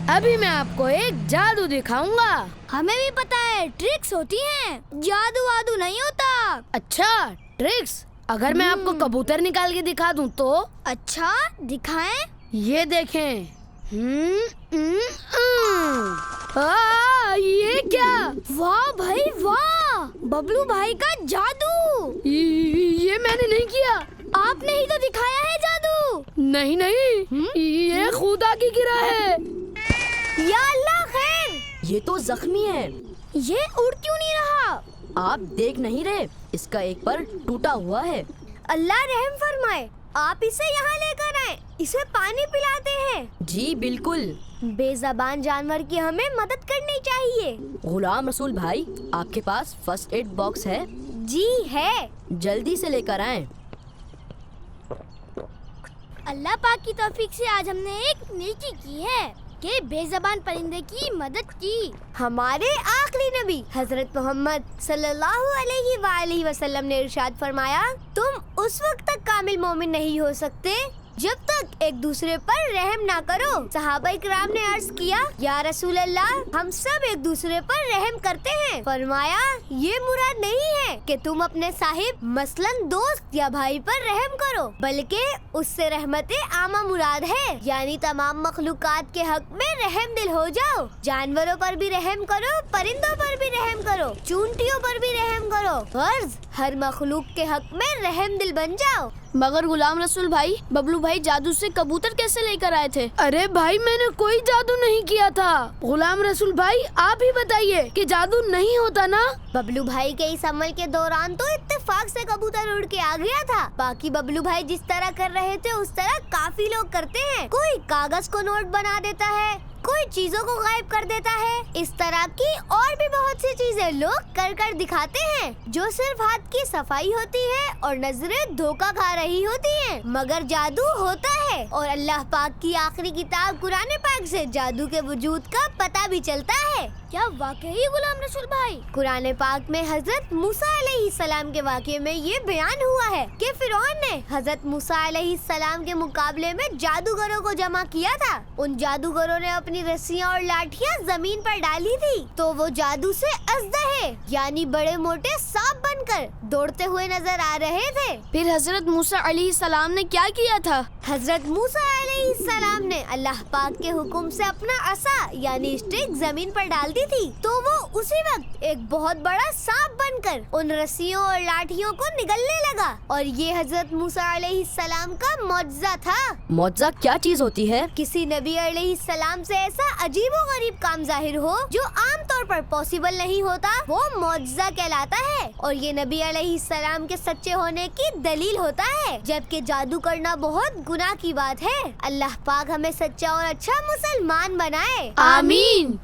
अभी मैं आपको एक जादू दिखाऊंगा। हमें भी पता है ट्रिक्स होती हैं, जादू वादू नहीं होता। अच्छा ट्रिक्स? अगर मैं आपको कबूतर निकाल के दिखा दूं तो? अच्छा दिखाएं। ये देखें। ये क्या? वाह भाई वाह, बबलू भाई का जादू। ये मैंने नहीं किया। आपने ही तो दिखाया है जादू। नहीं नहीं, ये खुदा की गिरा है। या अल्लाह खैर, ये तो जख्मी है। ये उड़ क्यों नहीं रहा? आप देख नहीं रहे, इसका एक पर टूटा हुआ है। अल्लाह रहम फरमाए, आप इसे यहाँ लेकर आए, इसे पानी पिलाते हैं। जी बिल्कुल। बेज़बान जानवर की हमें मदद करनी चाहिए। गुलाम रसूल भाई, आपके पास फर्स्ट एड बॉक्स है? जी है। जल्दी से लेकर आएं। अल्लाह पाक की तौफीक से आज हमने एक नेकी की है कि बेज़बान परिंदे की मदद की। हमारे आखिरी नबी हजरत मोहम्मद सल्लल्लाहु अलैहि वसल्लम ने इरशाद फरमाया, तुम उस वक्त तक कामिल मोमिन नहीं हो सकते जब तक एक दूसरे पर रहम ना करो। सहाबा इकराम ने अर्ज किया, या रसूल अल्लाह, हम सब एक दूसरे पर रहम करते हैं। फरमाया, ये मुराद नहीं है कि तुम अपने साहिब मसलन दोस्त या भाई पर रहम करो, बल्कि उससे रहमते आमा मुराद है, यानी तमाम मखलूकात के हक में रहम दिल हो जाओ। जानवरों पर भी रहम करो, परिंदों पर भी रहम करो, चूंटियों पर भी रहम करो, गर्ज हर मखलूक के हक में रहम दिल बन जाओ। मगर गुलाम रसूल भाई, बबलू भाई जादू से कबूतर कैसे लेकर आए थे? अरे भाई, मैंने कोई जादू नहीं किया था। गुलाम रसूल भाई, आप ही बताइए कि जादू नहीं होता ना? बबलू भाई के इस अमल के दौरान तो इत्तेफाक से कबूतर उड़ के आ गया था। बाकी बबलू भाई जिस तरह कर रहे थे उस तरह काफी लोग करते हैं। कोई कागज को नोट बना देता है, कोई चीजों को गायब कर देता है। इस तरह की और भी बहुत सी चीजें लोग कर कर दिखाते हैं, जो सिर्फ हाथ की सफाई होती है और नजरें धोखा खा रही होती हैं। मगर जादू होता है, और अल्लाह पाक की आखिरी किताब कुरान पाक से जादू के वजूद का पता भी चलता है। क्या वाकई गुलाम रसूल भाई? कुरान पाक में हजरत मूसा अलैहिस्सलाम के वाक़े में ये बयान हुआ है कि फिरौन ने हजरत मूसा अलैहिस्सलाम के मुकाबले में जादूगरों को जमा किया था। उन जादूगरों ने अपनी रस्सियां और लाठियां जमीन पर डाली थी, तो वो जादू से अज़दहे यानी बड़े मोटे सांप बनकर दौड़ते हुए नजर आ रहे थे। फिर हजरत मूसा अलैहिस्सलाम ने क्या किया था? हजरत मूसा अलैहिस्सलाम ने अल्लाह पाक के हुक्म से अपना असा यानी स्टिक जमीन पर डाल दी थी, तो वो उसी वक्त एक बहुत बड़ा सांप बनकर उन रस्सियों और लाठियों को निगलने लगा। और ये हजरत मूसा अलैहिस्सलाम का मौजज़ा था। मौजज़ा क्या चीज होती है? किसी नबी अलैहिस्सलाम से ऐसा अजीबोगरीब काम जाहिर हो जो आम तौर पर पॉसिबल नहीं होता, वो मौजज़ा कहलाता है, और ये नबी अलैहिस्सलाम के सच्चे होने की दलील होता है। जबकि जादू करना बहुत गुनाह की बात है। अल्लाह पाक हमें सच्चा और अच्छा मुसलमान बनाए। आमीन।